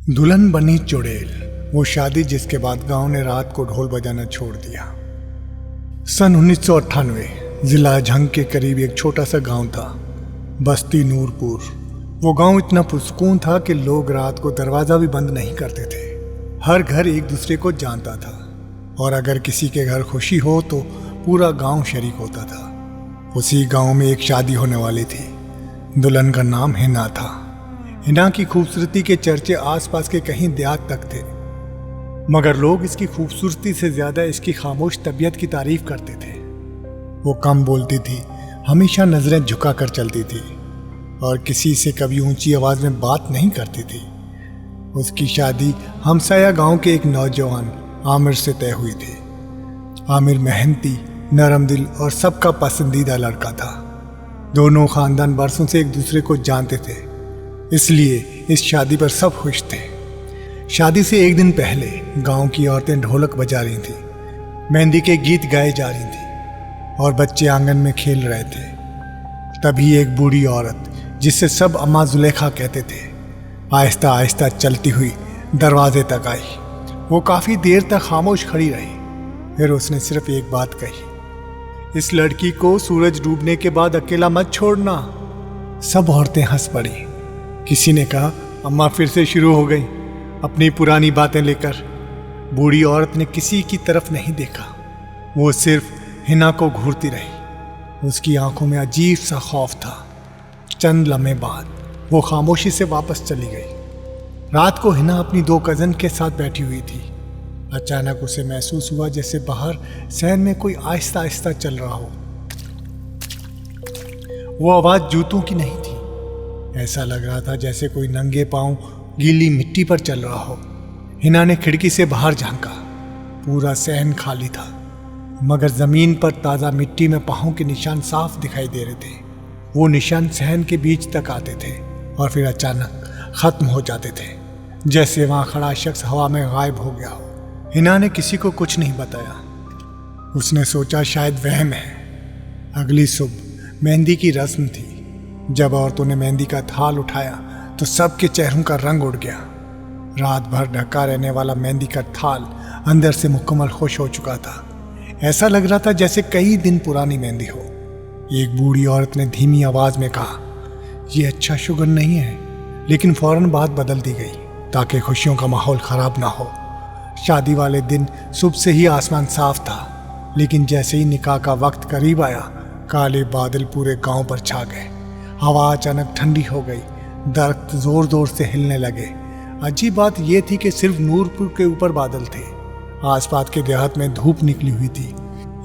दुल्हन बनी चुड़ैल, वो शादी जिसके बाद गांव ने रात को ढोल बजाना छोड़ दिया। सन 1998 जिला झंग के करीब एक छोटा सा गांव था, बस्ती नूरपुर। वो गांव इतना पुरसुकून था कि लोग रात को दरवाजा भी बंद नहीं करते थे। हर घर एक दूसरे को जानता था और अगर किसी के घर खुशी हो तो पूरा गांव शरीक होता था। उसी गांव में एक शादी होने वाली थी। दुल्हन का नाम हिना था। हिना की खूबसूरती के चर्चे आसपास के कहीं देहात तक थे, मगर लोग इसकी खूबसूरती से ज्यादा इसकी खामोश तबीयत की तारीफ करते थे। वो कम बोलती थी, हमेशा नजरें झुका कर चलती थी और किसी से कभी ऊंची आवाज में बात नहीं करती थी। उसकी शादी हमसाया गांव के एक नौजवान आमिर से तय हुई थी। आमिर मेहनती, नरम दिल और सबका पसंदीदा लड़का था। दोनों खानदान बरसों से एक दूसरे को जानते थे, इसलिए इस शादी पर सब खुश थे। शादी से एक दिन पहले गांव की औरतें ढोलक बजा रही थीं, मेहंदी के गीत गाए जा रही थी और बच्चे आंगन में खेल रहे थे। तभी एक बूढ़ी औरत, जिसे सब अम्मा जुलेखा कहते थे, आहिस्ता आहिस्ता चलती हुई दरवाजे तक आई। वो काफ़ी देर तक खामोश खड़ी रही। फिर उसने सिर्फ एक बात कही, इस लड़की को सूरज डूबने के बाद अकेला मत छोड़ना। सब औरतें हंस पड़ी। किसी ने कहा, अम्मा फिर से शुरू हो गई अपनी पुरानी बातें लेकर। बूढ़ी औरत ने किसी की तरफ नहीं देखा, वो सिर्फ हिना को घूरती रही। उसकी आंखों में अजीब सा खौफ था। चंद लम्हे बाद वो खामोशी से वापस चली गई। रात को हिना अपनी दो कजन के साथ बैठी हुई थी। अचानक उसे महसूस हुआ जैसे बाहर सहन में कोई आहिस्ता आहिस्ता चल रहा हो। वो आवाज जूतों की नहीं थी। ऐसा लग रहा था जैसे कोई नंगे पांव गीली मिट्टी पर चल रहा हो। हिना ने खिड़की से बाहर झांका। पूरा सहन खाली था, मगर जमीन पर ताजा मिट्टी में पांवों के निशान साफ दिखाई दे रहे थे। वो निशान सहन के बीच तक आते थे और फिर अचानक खत्म हो जाते थे, जैसे वहां खड़ा शख्स हवा में गायब हो गया हो। हिना ने किसी को कुछ नहीं बताया। उसने सोचा शायद वहम है। अगली सुबह मेहंदी की रस्म थी। जब औरतों ने मेहंदी का थाल उठाया तो सबके चेहरों का रंग उड़ गया। रात भर ढका रहने वाला मेहंदी का थाल अंदर से मुकम्मल खुश हो चुका था। ऐसा लग रहा था जैसे कई दिन पुरानी मेहंदी हो। एक बूढ़ी औरत ने धीमी आवाज में कहा, यह अच्छा शुगन नहीं है, लेकिन फौरन बात बदल दी गई ताकि खुशियों का माहौल खराब ना हो। शादी वाले दिन सुबह से ही आसमान साफ था, लेकिन जैसे ही निकाह का वक्त करीब आया, काले बादल पूरे गांव पर छा गए। हवा अचानक ठंडी हो गई। दरख्त जोर जोर से हिलने लगे। अजीब बात यह थी कि सिर्फ नूरपुर के ऊपर बादल थे, आसपास के देहात में धूप निकली हुई थी।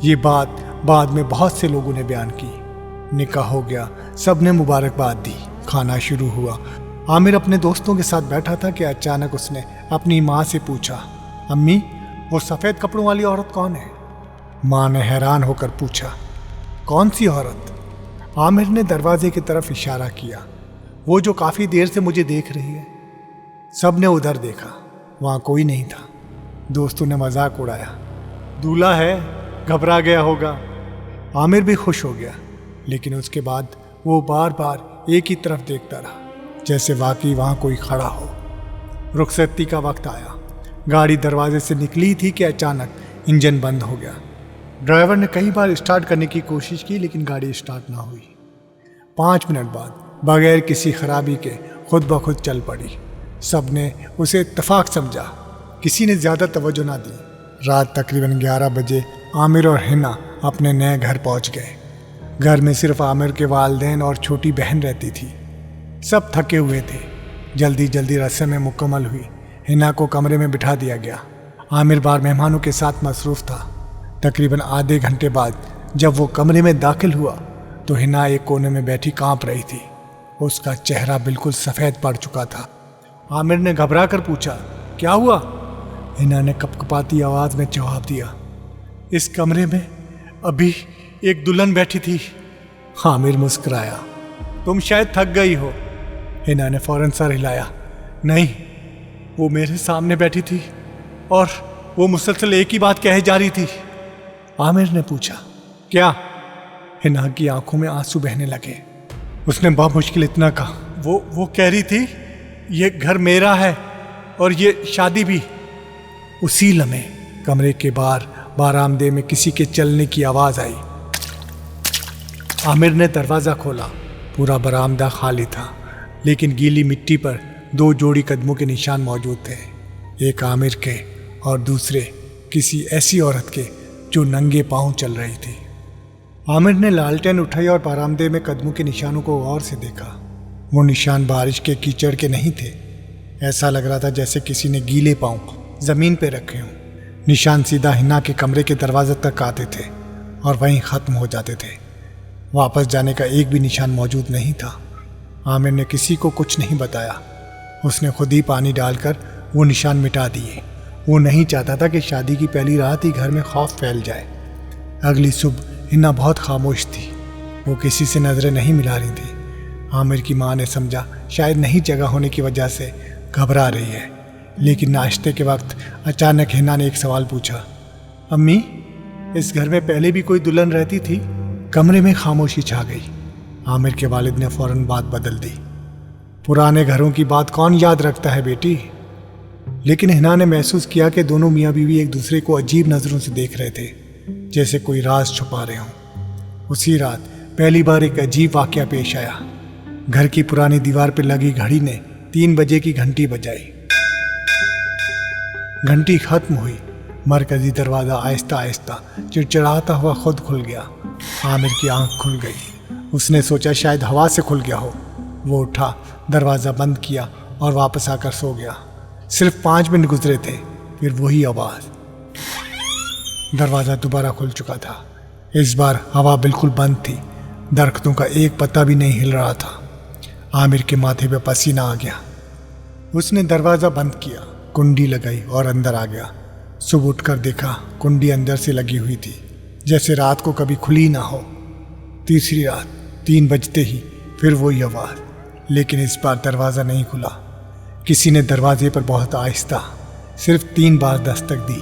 ये बात बाद में बहुत से लोगों ने बयान की। निकाह हो गया, सब ने मुबारकबाद दी। खाना शुरू हुआ। आमिर अपने दोस्तों के साथ बैठा था कि अचानक उसने अपनी माँ से पूछा, अम्मी, वो सफ़ेद कपड़ों वाली औरत कौन है? माँ ने हैरान होकर पूछा, कौन सी औरत? आमिर ने दरवाजे की तरफ इशारा किया, वो जो काफ़ी देर से मुझे देख रही है। सब ने उधर देखा, वहाँ कोई नहीं था। दोस्तों ने मजाक उड़ाया, दूल्हा है, घबरा गया होगा। आमिर भी खुश हो गया, लेकिन उसके बाद वो बार बार एक ही तरफ देखता रहा, जैसे वाकई वहाँ कोई खड़ा हो। रुखसती का वक्त आया। गाड़ी दरवाजे से निकली थी कि अचानक इंजन बंद हो गया। ड्राइवर ने कई बार स्टार्ट करने की कोशिश की, लेकिन गाड़ी स्टार्ट ना हुई। 5 मिनट बाद बगैर किसी खराबी के खुद ब खुद चल पड़ी। सब ने उसे इत्तेफाक समझा, किसी ने ज़्यादा तवज्जो ना दी। रात तकरीबन 11 बजे आमिर और हिना अपने नए घर पहुंच गए। घर में सिर्फ आमिर के वालिदैन और छोटी बहन रहती थी। सब थके हुए थे। जल्दी जल्दी रस्में मुकम्मल हुई। हिना को कमरे में बिठा दिया गया। आमिर बाहर मेहमानों के साथ मसरूफ़ था। तकरीबन आधे घंटे बाद जब वो कमरे में दाखिल हुआ तो हिना एक कोने में बैठी कांप रही थी। उसका चेहरा बिल्कुल सफ़ेद पड़ चुका था। आमिर ने घबरा कर पूछा, क्या हुआ? हिना ने कपकपाती आवाज़ में जवाब दिया, इस कमरे में अभी एक दुल्हन बैठी थी। आमिर मुस्कुराया, तुम शायद थक गई हो। हिना ने फौरन सर हिलाया, नहीं, वो मेरे सामने बैठी थी और वो मुसलसल एक ही बात कहे जा रही थी। आमिर ने पूछा, क्या? हिना की आंखों में आंसू बहने लगे। उसने बहुत मुश्किल इतना कहा, वो कह रही थी, ये घर मेरा है, اور یہ شادی بھی۔ اسی لمحے کمرے کے باہر بارآمدے میں کسی کے چلنے کی آواز آئی۔ عامر نے دروازہ کھولا۔ پورا برآمدہ خالی تھا، لیکن گیلی مٹی پر 2 جوڑی قدموں کے نشان موجود تھے، ایک عامر کے اور دوسرے کسی ایسی عورت کے جو ننگے پاؤں چل رہی تھی۔ عامر نے لالٹین اٹھائی اور برآمدے میں قدموں کے نشانوں کو غور سے دیکھا۔ وہ نشان بارش کے کیچڑ کے نہیں تھے، ایسا لگ رہا تھا جیسے کسی نے گیلے پاؤں زمین پہ رکھے ہوں۔ نشان سیدھا حنا کے کمرے کے دروازے تک آتے تھے اور وہیں ختم ہو جاتے تھے۔ واپس جانے کا ایک بھی نشان موجود نہیں تھا۔ عامر نے کسی کو کچھ نہیں بتایا، اس نے خود ہی پانی ڈال کر وہ نشان مٹا دیے۔ وہ نہیں چاہتا تھا کہ شادی کی پہلی رات ہی گھر میں خوف پھیل جائے۔ اگلی صبح حنا بہت خاموش تھی، وہ کسی سے نظریں نہیں ملا رہی تھی۔ عامر کی ماں نے سمجھا شاید نہیں جگہ ہونے کی وجہ سے گھبرا رہی ہے، لیکن ناشتے کے وقت اچانک حنا نے ایک سوال پوچھا، امی اس گھر میں پہلے بھی کوئی دلہن رہتی تھی؟ کمرے میں خاموشی چھا گئی۔ عامر کے والد نے فوراً بات بدل دی، پرانے گھروں کی بات کون یاد رکھتا ہے بیٹی؟ لیکن حنا نے محسوس کیا کہ دونوں میاں بیوی ایک دوسرے کو عجیب نظروں سے دیکھ رہے تھے، جیسے کوئی راز چھپا رہے ہوں۔ اسی رات پہلی بار ایک عجیب واقعہ پیش آیا۔ گھر کی پرانی دیوار پہ لگی گھڑی نے 3 بجے کی گھنٹی بجائی۔ گھنٹی ختم ہوئی، مرکزی دروازہ آہستہ آہستہ چڑچڑاتا ہوا خود کھل گیا۔ عامر کی آنکھ کھل گئی، اس نے سوچا شاید ہوا سے کھل گیا ہو۔ وہ اٹھا، دروازہ بند کیا اور واپس آ کر سو گیا۔ صرف 5 منٹ گزرے تھے، پھر وہی آواز۔ دروازہ دوبارہ کھل چکا تھا۔ اس بار ہوا بالکل بند تھی، درختوں کا ایک پتا بھی نہیں ہل رہا تھا۔ عامر کے ماتھے پہ پسینہ آ گیا۔ اس نے دروازہ بند کیا، کنڈی لگائی اور اندر آ گیا۔ صبح اٹھ کر دیکھا کنڈی اندر سے لگی ہوئی تھی، جیسے رات کو کبھی کھلی نہ ہو۔ تیسری رات 3 بجتے ہی پھر وہی آواز، لیکن اس بار دروازہ نہیں کھلا۔ کسی نے دروازے پر بہت آہستہ صرف 3 بار دستک دی۔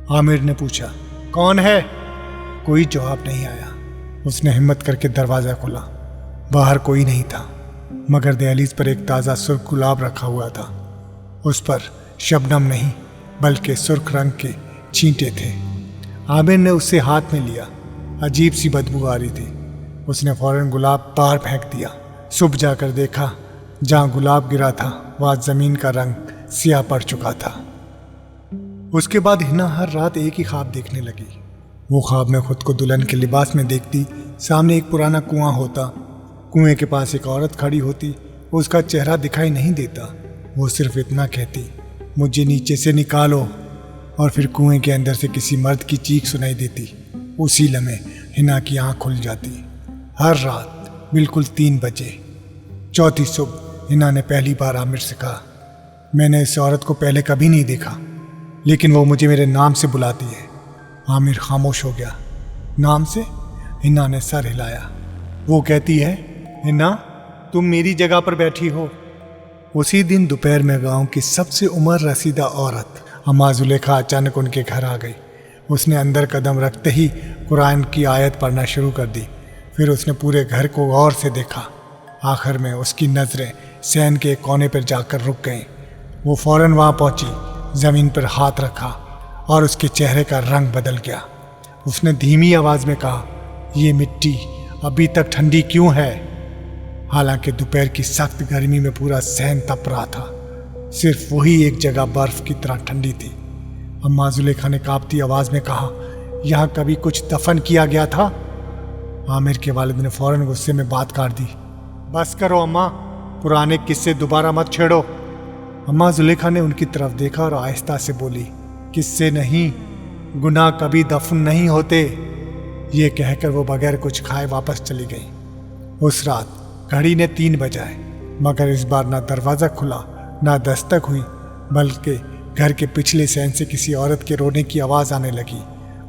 عامر نے پوچھا، کون ہے؟ کوئی جواب نہیں آیا۔ اس نے ہمت کر کے دروازہ کھولا۔ باہر کوئی نہیں تھا، مگر دہلیز پر ایک تازہ سرخ گلاب رکھا ہوا تھا۔ اس پر شبنم نہیں بلکہ سرخ رنگ کے چھینٹے تھے۔ عامر نے اسے ہاتھ میں لیا، عجیب سی بدبو آ رہی تھی۔ اس نے فوراً گلاب باہر پھینک دیا۔ صبح جا کر دیکھا جہاں گلاب گرا تھا وہاں زمین کا رنگ سیاہ پڑ چکا تھا۔ اس کے بعد حنا ہر رات ایک ہی خواب دیکھنے لگی۔ وہ خواب میں خود کو دلہن کے لباس میں دیکھتی، سامنے ایک پرانا کنواں ہوتا، کنویں کے پاس ایک عورت کھڑی ہوتی، اس کا چہرہ دکھائی نہیں دیتا، وہ صرف اتنا کہتی، مجھے نیچے سے نکالو، اور پھر کنویں کے اندر سے کسی مرد کی چیخ سنائی دیتی۔ اسی لمحے حنا کی آنکھ کھل جاتی۔ ہر رات بالکل 3 بجے۔ چوتھی صبح حنا نے پہلی بار عامر سے کہا، میں نے اس عورت کو پہلے کبھی نہیں دیکھا، لیکن وہ مجھے میرے نام سے بلاتی ہے۔ عامر خاموش ہو گیا۔ نام سے؟ حنا نے سر ہلایا۔ وہ کہتی ہے، حنا تم میری جگہ پر بیٹھی ہو۔ اسی دن دوپہر میں گاؤں کی سب سے عمر رسیدہ عورت اما زلیخا اچانک ان کے گھر آ گئی۔ اس نے اندر قدم رکھتے ہی قرآن کی آیت پڑھنا شروع کر دی۔ پھر اس نے پورے گھر کو غور سے دیکھا۔ آخر میں اس کی نظریں صحن کے ایک کونے پر جا کر رک گئیں۔ وہ فوراً وہاں پہنچی، زمین پر ہاتھ رکھا اور اس کے چہرے کا رنگ بدل گیا۔ اس نے دھیمی آواز میں کہا، یہ مٹی ابھی تک ٹھنڈی کیوں ہے؟ حالانکہ دوپہر کی سخت گرمی میں پورا صحن تپ رہا تھا، صرف وہی ایک جگہ برف کی طرح ٹھنڈی تھی۔ اما زلیخا نے کانپتی آواز میں کہا، یہاں کبھی کچھ دفن کیا گیا تھا؟ عامر کے والد نے فوراً غصے میں بات کاٹ دی، بس کرو اماں، پرانے قصے دوبارہ مت چھیڑو۔ اما زلیخا نے ان کی طرف دیکھا اور آہستہ سے بولی، قصے نہیں، گناہ کبھی دفن نہیں ہوتے۔ یہ کہہ کر وہ بغیر کچھ کھائے واپس چلی گئی۔ اس رات گھڑی نے 3 بجائے، مگر اس بار نہ دروازہ کھلا نہ دستک ہوئی، بلکہ گھر کے پچھلے صحن سے کسی عورت کے رونے کی آواز آنے لگی۔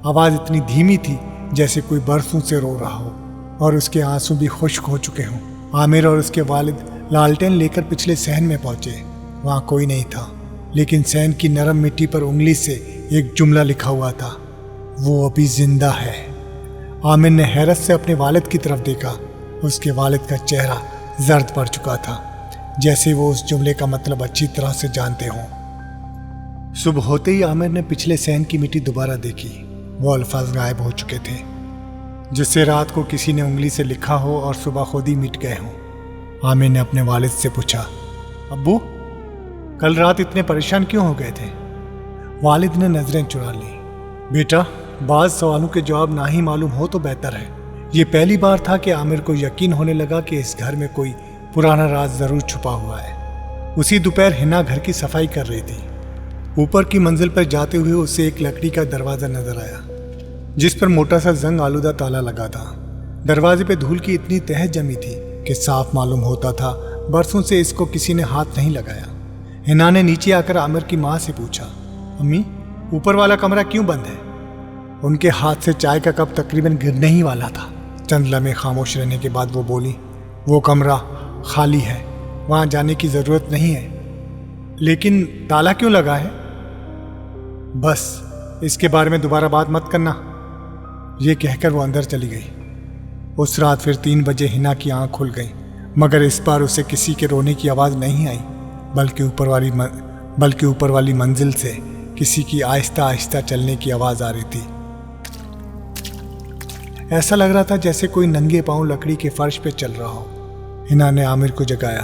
آواز اتنی دھیمی تھی جیسے کوئی برسوں سے رو رہا ہو اور اس کے آنسو بھی خشک ہو چکے ہوں۔ عامر اور اس کے والد لالٹین لے کر پچھلے صحن میں پہنچے۔ وہاں کوئی نہیں تھا، لیکن صحن کی نرم مٹی پر انگلی سے ایک جملہ لکھا ہوا تھا، وہ ابھی زندہ ہے۔ عامر نے حیرت سے اپنے والد کی طرف دیکھا۔ اس کے والد کا چہرہ زرد پڑ چکا تھا، जैसे वो उस जुमले का मतलब अच्छी तरह से जानते हों। सुबह होते ही आमिर ने पिछले सहन की मिट्टी दोबारा देखी। वो अल्फाज गायब हो चुके थे, जिससे रात को किसी ने उंगली से लिखा हो और सुबह खुद ही मिट गए हों। आमिर ने अपने वालिद से पूछा, अब्बू कल रात इतने परेशान क्यों हो गए थे? वालिद ने नजरें चुरा ली। बेटा, बाज़ सवालों के जवाब ना ही मालूम हो तो बेहतर है। ये पहली बार था कि आमिर को यकीन होने लगा कि इस घर में कोई पुराना राज जरूर छुपा हुआ है। उसी दोपहर हिना घर की सफाई कर रही थी। ऊपर की मंजिल पर जाते हुए उसे एक लकड़ी का दरवाजा नजर आया, जिस पर मोटा सा जंग आलूदा ताला लगा था। दरवाजे पे धूल की इतनी तह जमी थी कि साफ मालूम होता था बरसों से इसको किसी ने हाथ नहीं लगाया। हिना ने नीचे आकर आमिर की माँ से पूछा, अम्मी ऊपर वाला कमरा क्यों बंद है? उनके हाथ से चाय का कप तकरीबन गिरने ही वाला था। चंद लम्हे खामोश रहने के बाद वो बोली, वो कमरा खाली है, वहाँ जाने की ज़रूरत नहीं है। लेकिन ताला क्यों लगा है? बस इसके बारे में दोबारा बात मत करना। ये कहकर वो अंदर चली गई। उस रात फिर 3 बजे हिना की आंख खुल गई, मगर इस बार उसे किसी के रोने की आवाज़ नहीं आई, बल्कि ऊपर वाली मंजिल से किसी की आहिस्ता आहिस्ता चलने की आवाज़ आ रही थी। ऐसा लग रहा था जैसे कोई नंगे पांव लकड़ी के फर्श पे चल रहा हो। हिना ने आमिर को जगाया।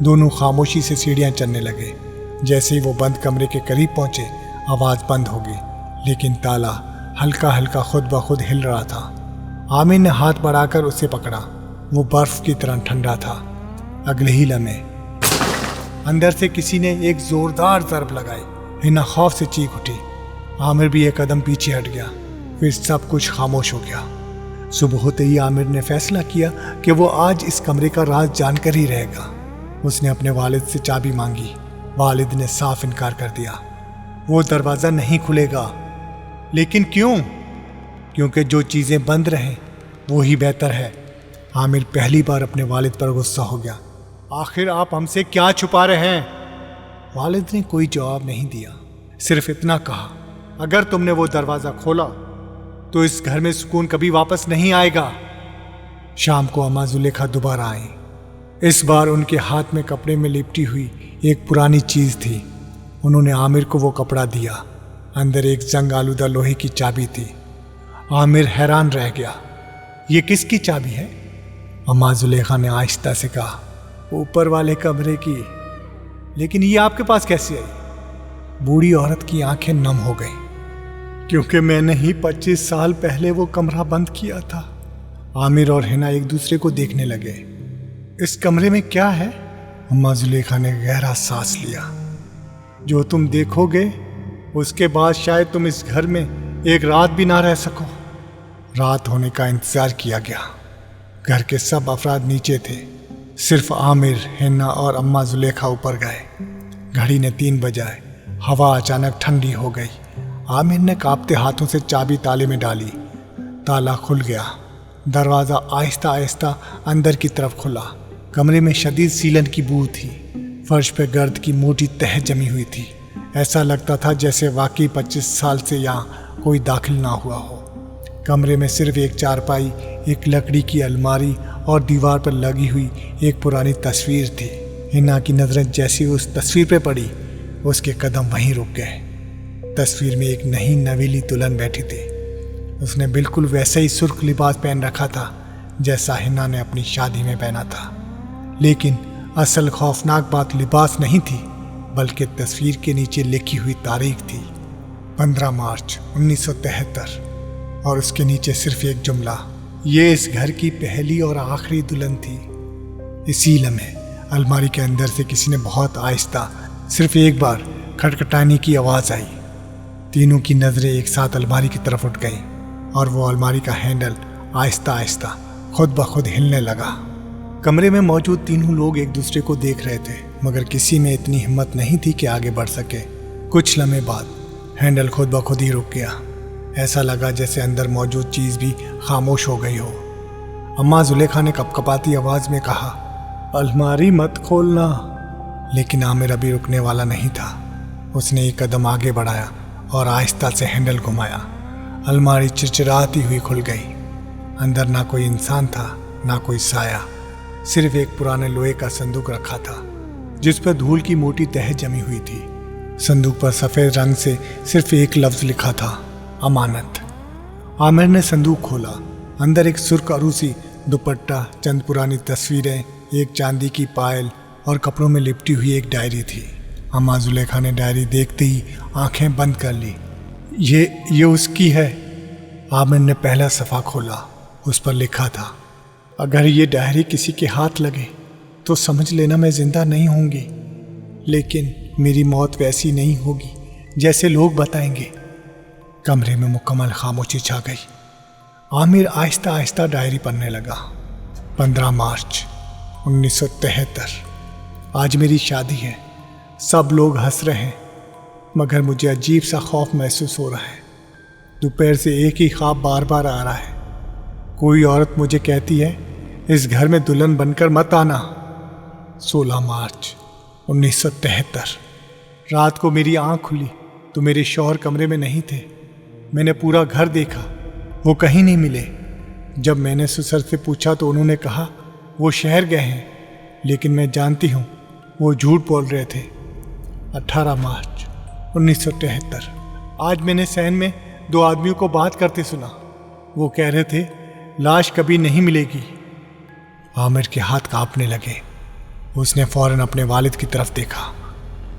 दोनों खामोशी से सीढ़ियां चढ़ने लगे। जैसे ही वो बंद कमरे के करीब पहुंचे, आवाज़ बंद हो गई, लेकिन ताला हल्का हल्का खुद ब खुद हिल रहा था। आमिर ने हाथ बढ़ाकर उसे पकड़ा। वो बर्फ की तरह ठंडा था। अगले ही लम्हे अंदर से किसी ने एक जोरदार ज़रब लगाई। हिना खौफ से चीख उठी। आमिर भी एक कदम पीछे हट गया। फिर सब कुछ खामोश हो गया। सुबह होते ही आमिर ने फैसला किया कि वो आज इस कमरे का राज जानकर ही रहेगा। उसने अपने वालिद से चाबी मांगी। वालिद ने साफ इनकार कर दिया। वो दरवाज़ा नहीं खुलेगा। लेकिन क्यों? क्योंकि जो चीज़ें बंद रहें वो ही बेहतर है। आमिर पहली बार अपने वालिद पर गुस्सा हो गया। आखिर आप हमसे क्या छुपा रहे हैं? वालिद ने कोई जवाब नहीं दिया, सिर्फ इतना कहा, अगर तुमने वो दरवाज़ा खोला तो इस घर में सुकून कभी वापस नहीं आएगा। शाम को अम्मा जुलेखा दोबारा आई। इस बार उनके हाथ में कपड़े में लिपटी हुई एक पुरानी चीज़ थी। उन्होंने आमिर को वो कपड़ा दिया। अंदर एक जंग आलूदा लोहे की चाबी थी। आमिर हैरान रह गया। ये किसकी चाबी है? अम्मा जुलेखा ने आहिस्ता से कहा, ऊपर वाले कमरे की। लेकिन ये आपके पास कैसे आई? बूढ़ी औरत की आंखें नम हो गईं। क्योंकि मैंने ही 25 साल पहले वो कमरा बंद किया था। आमिर और हिना एक दूसरे को देखने लगे। इस कमरे में क्या है? अम्मा जुलेखा ने गहरा सांस लिया। जो तुम देखोगे उसके बाद शायद तुम इस घर में एक रात भी ना रह सको। रात होने का इंतजार किया गया। घर के सब अफराद नीचे थे। सिर्फ आमिर, हिना और अम्मा जुलेखा ऊपर गए। घड़ी ने 3 बजाए। हवा अचानक ठंडी हो गई। आमिर ने कांपते हाथों से चाबी ताले में डाली। ताला खुल गया। दरवाज़ा आहिस्ता आहिस्ता अंदर की तरफ खुला। कमरे में शदीद सीलन की बू थी। फर्श पे गर्द की मोटी तह जमी हुई थी। ऐसा लगता था जैसे वाकई 25 साल से यहाँ कोई दाखिल ना हुआ हो। कमरे में सिर्फ एक चारपाई, एक लकड़ी की अलमारी और दीवार पर लगी हुई एक पुरानी तस्वीर थी। हिना की नज़रें जैसी उस तस्वीर पे पड़ी, उसके कदम वहीं रुक गए। तस्वीर में एक नई नवीली दुल्हन बैठी थी। उसने बिल्कुल वैसे ही सुर्ख लिबास पहन रखा था जैसा हिना ने अपनी शादी में पहना था। लेकिन असल खौफनाक बात लिबास नहीं थी, बल्कि तस्वीर के नीचे लिखी हुई तारीख थी, 15 मार्च 1973, और उसके नीचे सिर्फ एक जुमला, ये इस घर की पहली और आखिरी दुल्हन थी। इसी लम्हे अलमारी के अंदर से किसी ने बहुत आहिस्ता सिर्फ एक बार खटखटाने की आवाज़ आई। तीनों की नज़रें एक साथ अलमारी की तरफ उठ गईं और वो अलमारी का हैंडल आहिस्ता आहिस्ता खुद ब खुद हिलने लगा। कमरे में मौजूद तीनों लोग एक दूसरे को देख रहे थे, मगर किसी में इतनी हिम्मत नहीं थी कि आगे बढ़ सके। कुछ लम्हे बाद हैंडल खुद ब खुद ही रुक गया। ऐसा लगा जैसे अंदर मौजूद चीज़ भी खामोश हो गई हो। अम्मा जुलेखा ने कपकपाती आवाज़ में कहा, अलमारी मत खोलना। लेकिन आमिर अभी रुकने वाला नहीं था। उसने एक कदम आगे बढ़ाया और आहिस्ता से हैंडल घुमाया। अलमारी चिरचिराती हुई खुल गई। अंदर ना कोई इंसान था, ना कोई साया, सिर्फ एक पुराने लोहे का संदूक रखा था। जिस पर धूल की मोटी तह जमी हुई थी। संदूक पर सफेद रंग से सिर्फ एक लफ्ज लिखा था, अमानत। आमिर ने संदूक खोला। अंदर एक सुर्ख अरूसी दुपट्टा, चंद पुरानी तस्वीरें, एक चांदी की पायल और कपड़ों में लिपटी हुई एक डायरी थी। अम्मा जुलेखा ने डायरी देखते ही आंखें बंद कर ली। ये उसकी है। आमिर ने पहला सफ़ा खोला। उस पर लिखा था, अगर ये डायरी किसी के हाथ लगे तो समझ लेना मैं जिंदा नहीं होंगी, लेकिन मेरी मौत वैसी नहीं होगी जैसे लोग बताएंगे। कमरे में मुकम्मल खामोशी छा गई। आमिर आहिस्ता आहिस्ता डायरी पढ़ने लगा। 15 मार्च 1973। आज मेरी शादी है। सब लोग हंस रहे हैं, मगर मुझे अजीब सा खौफ महसूस हो रहा है। दोपहर से एक ही ख्वाब बार बार आ रहा है। कोई औरत मुझे कहती है, इस घर में दुल्हन बनकर मत आना। 16 मार्च 1973। रात को मेरी आंख खुली तो मेरे शौहर कमरे में नहीं थे। मैंने पूरा घर देखा, वो कहीं नहीं मिले। जब मैंने ससुर से पूछा तो उन्होंने कहा वो शहर गए हैं, लेकिन मैं जानती हूँ वो झूठ बोल रहे थे। 18 मार्च 1973। आज मैंने सैन में 2 आदमियों को बात करते सुना। वो कह रहे थे लाश कभी नहीं मिलेगी। आमिर के हाथ कांपने लगे। उसने फौरन अपने वालिद की तरफ देखा।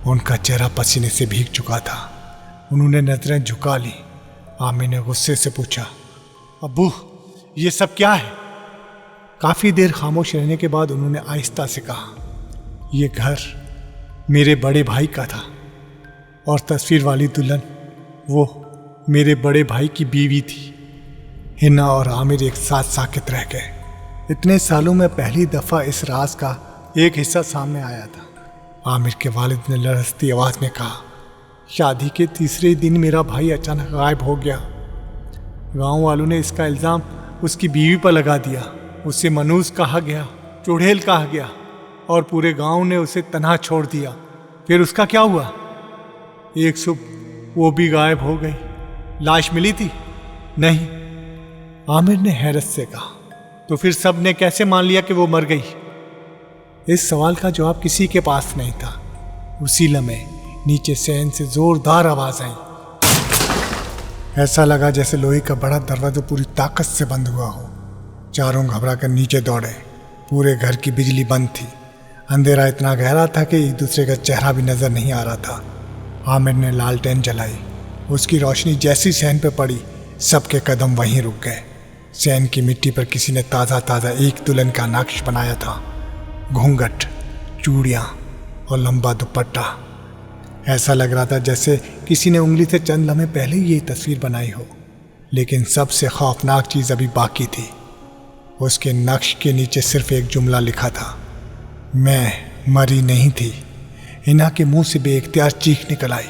उनका चेहरा पसीने से भीग चुका था। उन्होंने नजरें झुका ली। आमिर ने गुस्से से पूछा, अब्बू ये सब क्या है? काफी देर खामोश रहने के बाद उन्होंने आहिस्ता से कहा, ये घर मेरे बड़े भाई का था और तस्वीर वाली दुल्हन वो मेरे बड़े भाई की बीवी थी। हिना और आमिर एक साथ साकित रह गए। इतने सालों में पहली दफा इस राज का एक हिस्सा सामने आया था। आमिर के वालिद ने लरजती आवाज में कहा, शादी के तीसरे दिन मेरा भाई अचानक गायब हो गया। गांव वालों ने इसका इल्जाम उसकी बीवी पर लगा दिया। उसे मनूस कहा गया, चुड़ैल कहा गया और पूरे गांव ने उसे तन्हा छोड़ दिया। फिर उसका क्या हुआ? एक सुबह वो भी गायब हो गई। लाश मिली थी? नहीं। आमिर ने हैरत से कहा, तो फिर सब ने कैसे मान लिया कि वो मर गई? इस सवाल का जवाब किसी के पास नहीं था। उसी लम्हे नीचे सैन से जोरदार आवाज आई। ऐसा लगा जैसे लोहे का बड़ा दरवाजा पूरी ताकत से बंद हुआ हो। चारों घबरा कर नीचे दौड़े। पूरे घर की बिजली बंद थी। अंधेरा इतना गहरा था कि एक दूसरे का चेहरा भी नजर नहीं आ रहा था। आमिर ने लालटेन जलाई। उसकी रोशनी जैसी सैन पे पड़ी, सबके कदम वहीं रुक गए। सैन की मिट्टी पर किसी ने ताज़ा एक दुल्हन का नक्श बनाया था। घूंघट, चूड़ियाँ और लंबा दुपट्टा। ऐसा लग रहा था जैसे किसी ने उंगली से चंद लम्हे पहले ही ये तस्वीर बनाई हो। लेकिन सबसे खौफनाक चीज़ अभी बाकी थी। उसके नक्श के नीचे सिर्फ एक जुमला लिखा था, मैं मरी नहीं थी। हिना के मुंह से बेइख्तियार चीख निकल आई।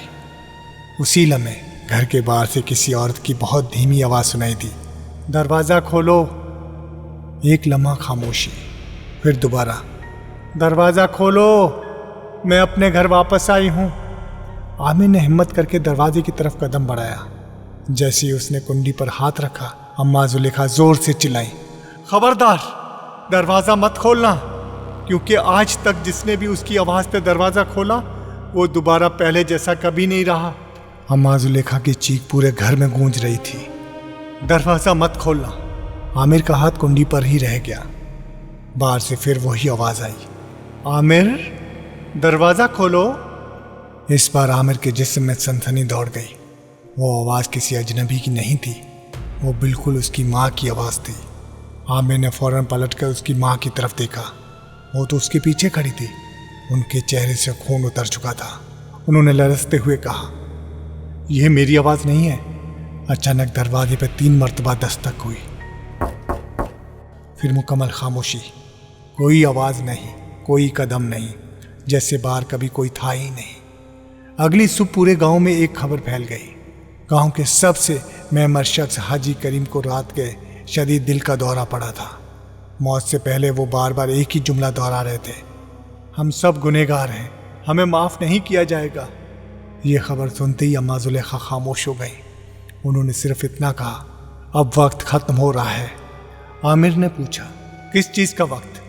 उसी लम्हे घर के बाहर से किसी औरत की बहुत धीमी आवाज़ सुनाई दी, दरवाज़ा खोलो। एक लम्हा खामोशी, फिर दोबारा, दरवाज़ा खोलो, मैं अपने घर वापस आई हूँ। आमिर ने हिम्मत करके दरवाजे की तरफ कदम बढ़ाया। जैसे ही उसने कुंडी पर हाथ रखा, अम्मा जुलेखा जोर से चिल्लाई, खबरदार, दरवाज़ा मत खोलना, क्योंकि आज तक जिसने भी उसकी आवाज़ पे दरवाज़ा खोला वो दोबारा पहले जैसा कभी नहीं रहा। अम्मा जुलेखा की चीख पूरे घर में गूंज रही थी, दरवाज़ा मत खोलना। आमिर का हाथ कुंडी पर ही रह गया। बाहर से फिर वही आवाज़ आई, आमिर, दरवाज़ा खोलो। इस बार आमिर के जिस्म में सनसनी दौड़ गई। वो आवाज़ किसी अजनबी की नहीं थी, वो बिल्कुल उसकी माँ की आवाज़ थी। आमिर ने फौरन पलटकर उसकी माँ की तरफ देखा। वो तो उसके पीछे खड़ी थी। उनके चेहरे से खून उतर चुका था। उन्होंने लरजते हुए कहा, यह मेरी आवाज़ नहीं है। अचानक दरवाजे पर 3 मरतबा दस्तक हुई। फिर मुकम्मल खामोशी, कोई आवाज़ नहीं, कोई कदम नहीं, जैसे बाहर कभी कोई था ही नहीं। अगली सुबह पूरे गांव में एक खबर फैल गई। गांव के सबसे मेमर शख्स हाजी करीम को रात के शदीद दिल का दौरा पड़ा था। मौत से पहले वो बार बार एक ही जुमला दोहरा रहे थे, हम सब गुनहगार हैं, हमें माफ़ नहीं किया जाएगा। ये खबर सुनते ही अम्मा जुलेखा खामोश हो गई। उन्होंने सिर्फ इतना कहा, अब वक्त ख़त्म हो रहा है। आमिर ने पूछा, किस चीज़ का वक्त?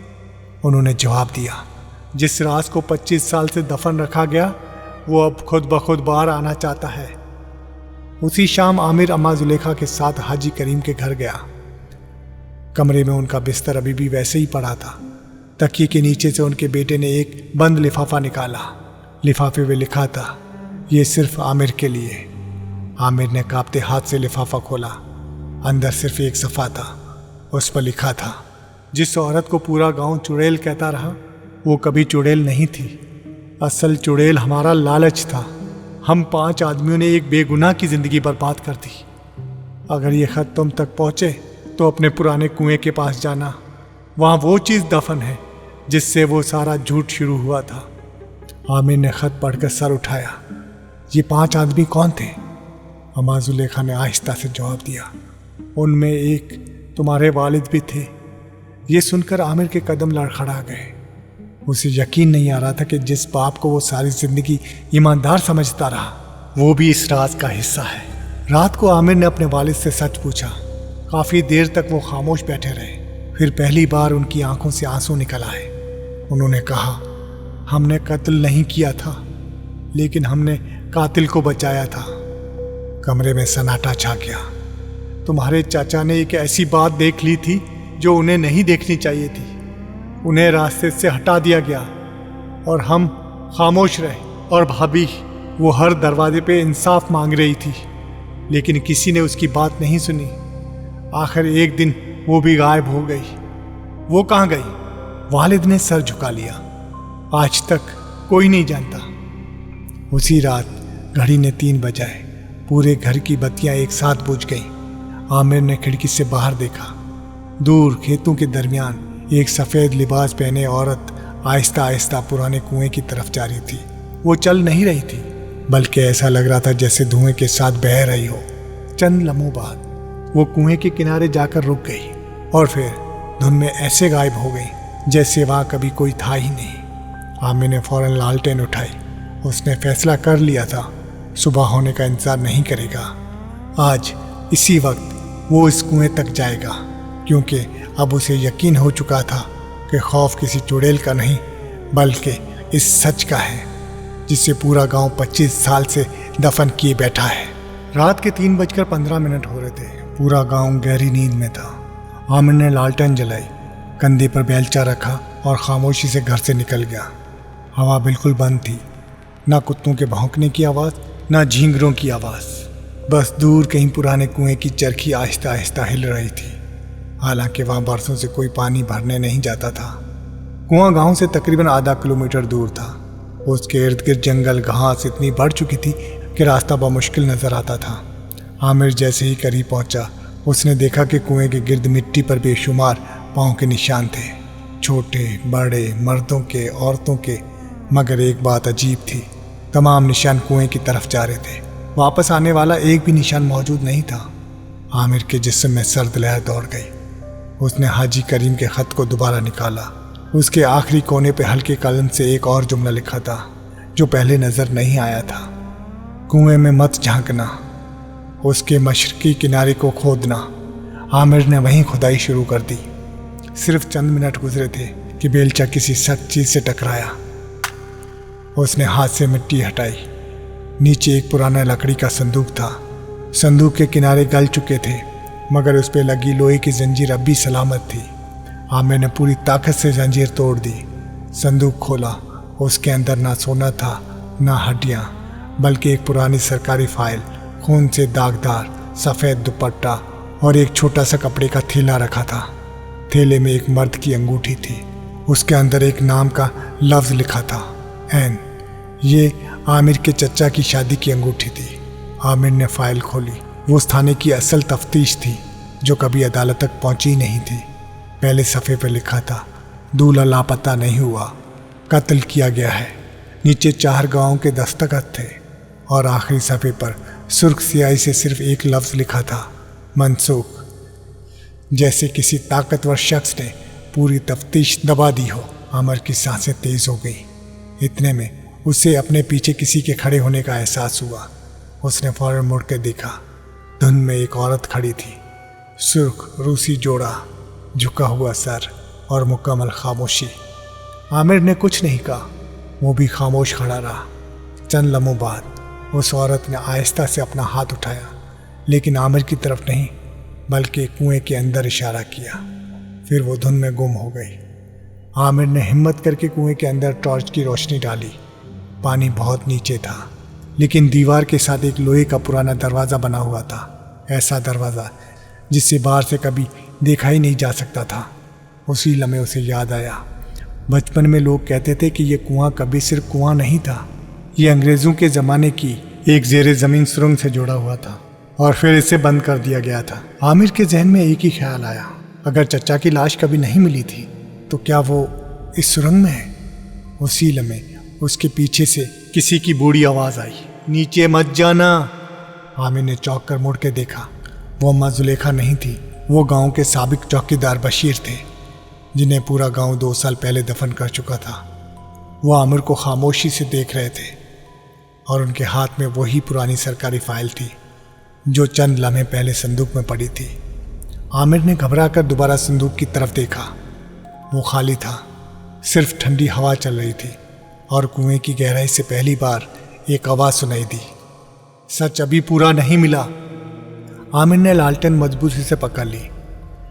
उन्होंने जवाब दिया, जिस राज को 25 साल से दफन रखा गया वो अब खुद बखुद बाहर आना चाहता है। उसी शाम आमिर अम्मा जुलेखा के साथ हाजी करीम के घर गया। कमरे में उनका बिस्तर अभी भी वैसे ही पड़ा था। तकिए के नीचे से उनके बेटे ने एक बंद लिफाफा निकाला। लिफाफे में लिखा था, ये सिर्फ आमिर के लिए। आमिर ने कांपते हाथ से लिफाफा खोला। अंदर सिर्फ एक सफ़ा था। उस पर लिखा था, जिस औरत को पूरा गांव चुड़ैल कहता रहा वो कभी चुड़ैल नहीं थी। असल चुड़ैल हमारा लालच था। हम 5 आदमियों ने एक बेगुनाह की जिंदगी बर्बाद कर दी। अगर ये खत तुम तक पहुंचे तो अपने पुराने कुएं के पास जाना। वहां वो चीज़ दफन है जिससे वो सारा झूठ शुरू हुआ था। आमिर ने खत पढ़कर सर उठाया। ये 5 आदमी कौन थे? अम्मा जुलेखा ने आहिस्ता से जवाब दिया, उनमें एक तुम्हारे वालिद भी थे। ये सुनकर आमिर के कदम लड़खड़ा गए। उसे यकीन नहीं आ रहा था कि जिस बाप को वो सारी जिंदगी ईमानदार समझता रहा वो भी इस राज का हिस्सा है। रात को आमिर ने अपने वालिद से सच पूछा। काफ़ी देर तक वो खामोश बैठे रहे। फिर पहली बार उनकी आंखों से आंसू निकल आए। उन्होंने कहा, हमने कत्ल नहीं किया था, लेकिन हमने कातिल को बचाया था। कमरे में सन्नाटा छा गया। तुम्हारे चाचा ने एक ऐसी बात देख ली थी जो उन्हें नहीं देखनी चाहिए थी। उन्हें रास्ते से हटा दिया गया और हम खामोश रहे। और भाभी, वो हर दरवाजे पे इंसाफ मांग रही थी, लेकिन किसी ने उसकी बात नहीं सुनी। आखिर एक दिन वो भी गायब हो गई। वो कहाँ गई? वालिद ने सर झुका लिया। आज तक कोई नहीं जानता। उसी रात घड़ी ने 3 बजाए। पूरे घर की बत्तियां एक साथ बुझ गईं। आमिर ने खिड़की से बाहर देखा। दूर खेतों के दरमियान एक सफ़ेद लिबास पहने औरत आहिस्ता आहिस्ता पुराने कुएं की तरफ जा रही थी। वो चल नहीं रही थी, बल्कि ऐसा लग रहा था जैसे धुएं के साथ बह रही हो। चंद लम्हों बाद वो कुएं के किनारे जाकर रुक गई और फिर धुन में ऐसे गायब हो गई जैसे वहाँ कभी कोई था ही नहीं। आमिर ने फौरन लालटेन उठाई। उसने फैसला कर लिया था, सुबह होने का इंतजार नहीं करेगा। आज इसी वक्त वो इस कुएं तक जाएगा, क्योंकि अब उसे यकीन हो चुका था कि खौफ किसी चुड़ैल का नहीं बल्कि इस सच का है जिसे पूरा गांव 25 साल से दफन किए बैठा है। रात के 3:15 हो रहे थे। पूरा गांव गहरी नींद में था। आमिर ने लालटेन जलाई, कंधे पर बेलचा रखा और खामोशी से घर से निकल गया। हवा बिल्कुल बंद थी। ना कुत्तों के भौंकने की आवाज़, ना झींगरों की आवाज़। बस दूर कहीं पुराने कुएं की चरखी आहिस्ता आहिस्ता हिल रही थी। हालांकि वहाँ बरसों से कोई पानी भरने नहीं जाता था। कुआं गांव से तकरीबन आधा किलोमीटर दूर था। उसके इर्द गिर्द जंगल घास इतनी बढ़ चुकी थी कि रास्ता बामुश्किल नजर आता था। आमिर जैसे ही करीब पहुंचा, उसने देखा कि कुएं के गिर्द मिट्टी पर बेशुमार पाँव के निशान थे, छोटे बड़े, मर्दों के, औरतों के। मगर एक बात अजीब थी, तमाम निशान कुएं की तरफ जा रहे थे। वापस आने वाला एक भी निशान मौजूद नहीं था। आमिर के जिस्म में सर्द लहर दौड़ गई। उसने हाजी करीम के खत को दोबारा निकाला। उसके आखिरी कोने पे हल्के कलम से एक और जुमला लिखा था जो पहले नजर नहीं आया था। कुएं में मत झांकना, उसके मशरकी किनारे को खोदना। आमिर ने वहीं खुदाई शुरू कर दी। सिर्फ चंद मिनट गुजरे थे कि बेलचा किसी सख्त चीज से टकराया। उसने हाथ से मिट्टी हटाई। नीचे एक पुराना लकड़ी का संदूक था। संदूक के किनारे गल चुके थे, मगर उस पर लगी लोहे की जंजीर अब भी सलामत थी। आमिर ने पूरी ताकत से जंजीर तोड़ दी। संदूक खोला। उसके अंदर ना सोना था ना हड्डियाँ, बल्कि एक पुरानी सरकारी फाइल, खून से दागदार सफ़ेद दुपट्टा और एक छोटा सा कपड़े का थैला रखा था। थैले में एक मर्द की अंगूठी थी। उसके अंदर एक नाम का लफ्ज़ लिखा था, एन। ये आमिर के चचा की शादी की अंगूठी थी। आमिर ने फाइल खोली। वो उस थाने की असल तफ्तीश थी जो कभी अदालत तक पहुंची नहीं थी। पहले सफ़े पर लिखा था, दूल्हा लापता नहीं हुआ, कत्ल किया गया है। नीचे 4 गांवों के दस्तखत थे और आखिरी सफ़े पर सुर्ख स्याही से सिर्फ एक लफ्ज़ लिखा था, मनसूख। जैसे किसी ताकतवर शख्स ने पूरी तफ्तीश दबा दी हो। आमिर की सांसें तेज़ हो गई। इतने में उसे अपने पीछे किसी के खड़े होने का एहसास हुआ। उसने फौरन मुड़ के देखा। धुन में एक औरत खड़ी थी, सुर्ख रूसी जोड़ा, झुका हुआ सर और मुकम्मल खामोशी। आमिर ने कुछ नहीं कहा, वो भी खामोश खड़ा रहा। चंद लम्हों बाद उस औरत ने आहिस्ता से अपना हाथ उठाया, लेकिन आमिर की तरफ नहीं बल्कि कुएं के अंदर इशारा किया। फिर वो धुन में गुम हो गई। आमिर ने हिम्मत करके कुएं के अंदर टॉर्च की रोशनी डाली। पानी बहुत नीचे था, लेकिन दीवार के साथ एक लोहे का पुराना दरवाज़ा बना हुआ था। ऐसा दरवाज़ा जिससे बाहर से कभी देखा ही नहीं जा सकता था। उसी लम्हे उसे याद आया, बचपन में लोग कहते थे कि ये कुआं कभी सिर्फ कुआं नहीं था, ये अंग्रेज़ों के ज़माने की एक ज़ेरे ज़मीन सुरंग से जुड़ा हुआ था और फिर इसे बंद कर दिया गया था। आमिर के जहन में एक ही ख्याल आया, अगर चचा की लाश कभी नहीं मिली थी तो क्या वो इस सुरंग में है? उसी लम्हे उसके पीछे से किसी की बूढ़ी आवाज़ आई, नीचे मत जाना। आमिर ने चौंक कर मुड़ के देखा। वो अम्मा जुलेखा नहीं थी, वो गांव के साबिक चौकीदार बशीर थे, जिन्हें पूरा गांव 2 साल पहले दफन कर चुका था। वो आमिर को खामोशी से देख रहे थे और उनके हाथ में वही पुरानी सरकारी फाइल थी जो चंद लम्हे पहले संदूक में पड़ी थी। आमिर ने घबरा कर दोबारा संदूक की तरफ देखा। वो खाली था, सिर्फ ठंडी हवा चल रही थी और कुएं की गहराई से पहली बार एक आवाज़ सुनाई दी, सच अभी पूरा नहीं मिला। आमिर ने लालटेन मजबूती से पकड़ ली।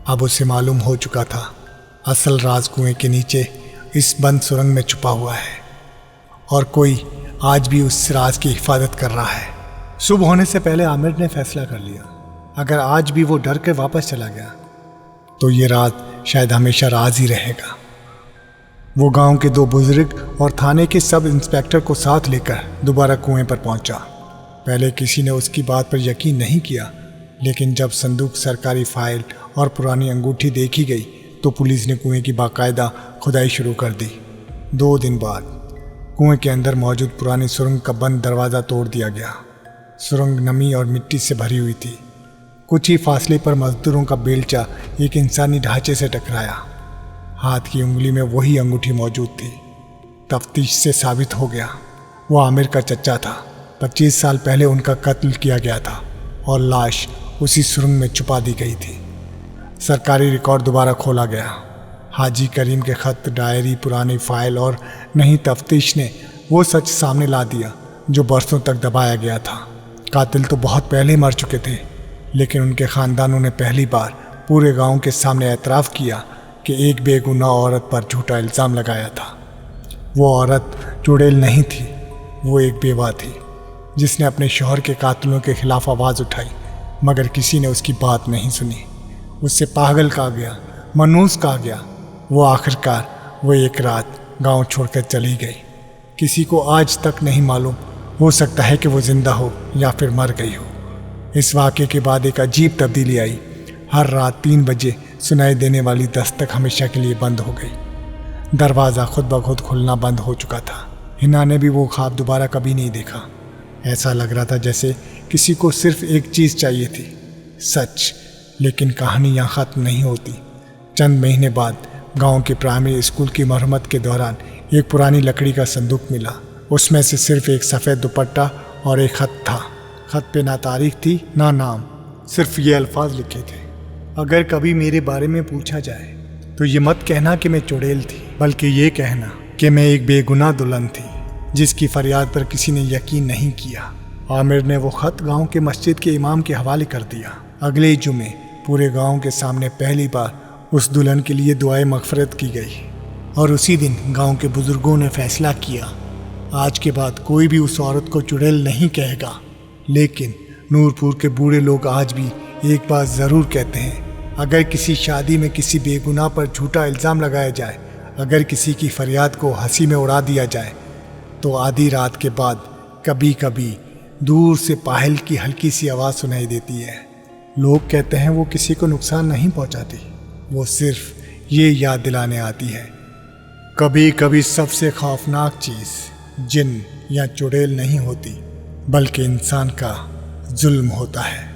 अब उसे मालूम हो चुका था, असल राज कुएं के नीचे इस बंद सुरंग में छुपा हुआ है और कोई आज भी उस राज की हिफाजत कर रहा है। सुबह होने से पहले आमिर ने फैसला कर लिया, अगर आज भी वो डर के वापस चला गया तो ये रात शायद हमेशा राज ही रहेगा। वो गांव के 2 बुजुर्ग और थाने के सब इंस्पेक्टर को साथ लेकर दोबारा कुएं पर पहुंचा। पहले किसी ने उसकी बात पर यकीन नहीं किया, लेकिन जब संदूक, सरकारी फाइल और पुरानी अंगूठी देखी गई तो पुलिस ने कुएं की बाकायदा खुदाई शुरू कर दी। 2 दिन बाद कुएं के अंदर मौजूद पुरानी सुरंग का बंद दरवाज़ा तोड़ दिया गया। सुरंग नमी और मिट्टी से भरी हुई थी। कुछ ही फासले पर मजदूरों का बेलचा एक इंसानी ढांचे से टकराया। हाथ की उंगली में वही अंगूठी मौजूद थी। तफ्तीश से साबित हो गया वो आमिर का चचा था। 25 साल पहले उनका कत्ल किया गया था और लाश उसी सुरंग में छुपा दी गई थी। सरकारी रिकॉर्ड दोबारा खोला गया। हाजी करीम के खत, डायरी, पुरानी फाइल और नई तफ्तीश ने वो सच सामने ला दिया जो बरसों तक दबाया गया था। कातिल तो बहुत पहले मर चुके थे, लेकिन उनके ख़ानदानों ने पहली बार पूरे गांव के सामने एतराफ़ किया कि एक बेगुनाह औरत पर झूठा इल्ज़ाम लगाया था। वो औरत चुड़ैल नहीं थी, वो एक बेवा थी जिसने अपने शौहर के कातिलों के खिलाफ आवाज़ उठाई, मगर किसी ने उसकी बात नहीं सुनी। उससे पागल कहा गया, मनूस कहा गया। वो आखिरकार वो एक रात गांव छोड़कर चली गई। किसी को आज तक नहीं मालूम, हो सकता है कि वो जिंदा हो या फिर मर गई हो। इस वाक़े के बाद एक अजीब तब्दीली आई। हर रात 3 बजे सुनाई देने वाली दस्तक हमेशा के लिए बंद हो गई। दरवाज़ा खुद ब खुद खुलना बंद हो चुका था। हिना ने भी वो ख्वाब दोबारा कभी नहीं देखा। ऐसा लग रहा था जैसे किसी को सिर्फ एक चीज़ चाहिए थी, सच। लेकिन कहानी यहाँ ख़त्म नहीं होती। चंद महीने बाद गांव के प्राइमरी स्कूल की मरम्मत के दौरान एक पुरानी लकड़ी का संदूक मिला। उसमें से सिर्फ एक सफ़ेद दुपट्टा और एक ख़त था। ख़त पे ना तारीख थी ना नाम, सिर्फ ये अल्फाज लिखे थे, अगर कभी मेरे बारे में पूछा जाए तो ये मत कहना कि मैं चुड़ैल थी, बल्कि ये कहना कि मैं एक बेगुनाह दुल्हन थी जिसकी फरियाद पर किसी ने यकीन नहीं किया। आमिर ने वो ख़त गांव के मस्जिद के इमाम के हवाले कर दिया। अगले जुमे पूरे गांव के सामने पहली बार उस दुल्हन के लिए दुआए मग़फ़िरत की गई और उसी दिन गांव के बुज़ुर्गों ने फ़ैसला किया, आज के बाद कोई भी उस औरत को चुड़ैल नहीं कहेगा। लेकिन नूरपुर के बूढ़े लोग आज भी एक बात ज़रूर कहते हैं, अगर किसी शादी में किसी बेगुनाह पर झूठा इल्ज़ाम लगाया जाए, अगर किसी की फरियाद को हंसी में उड़ा दिया जाए, तो आधी रात के बाद कभी कभी दूर से पायल की हल्की सी आवाज़ सुनाई देती है। लोग कहते हैं वो किसी को नुकसान नहीं पहुंचाती, वो सिर्फ ये याद दिलाने आती है। कभी कभी सबसे खौफनाक चीज़ जिन या चुड़ैल नहीं होती, बल्कि इंसान का जुल्म होता है।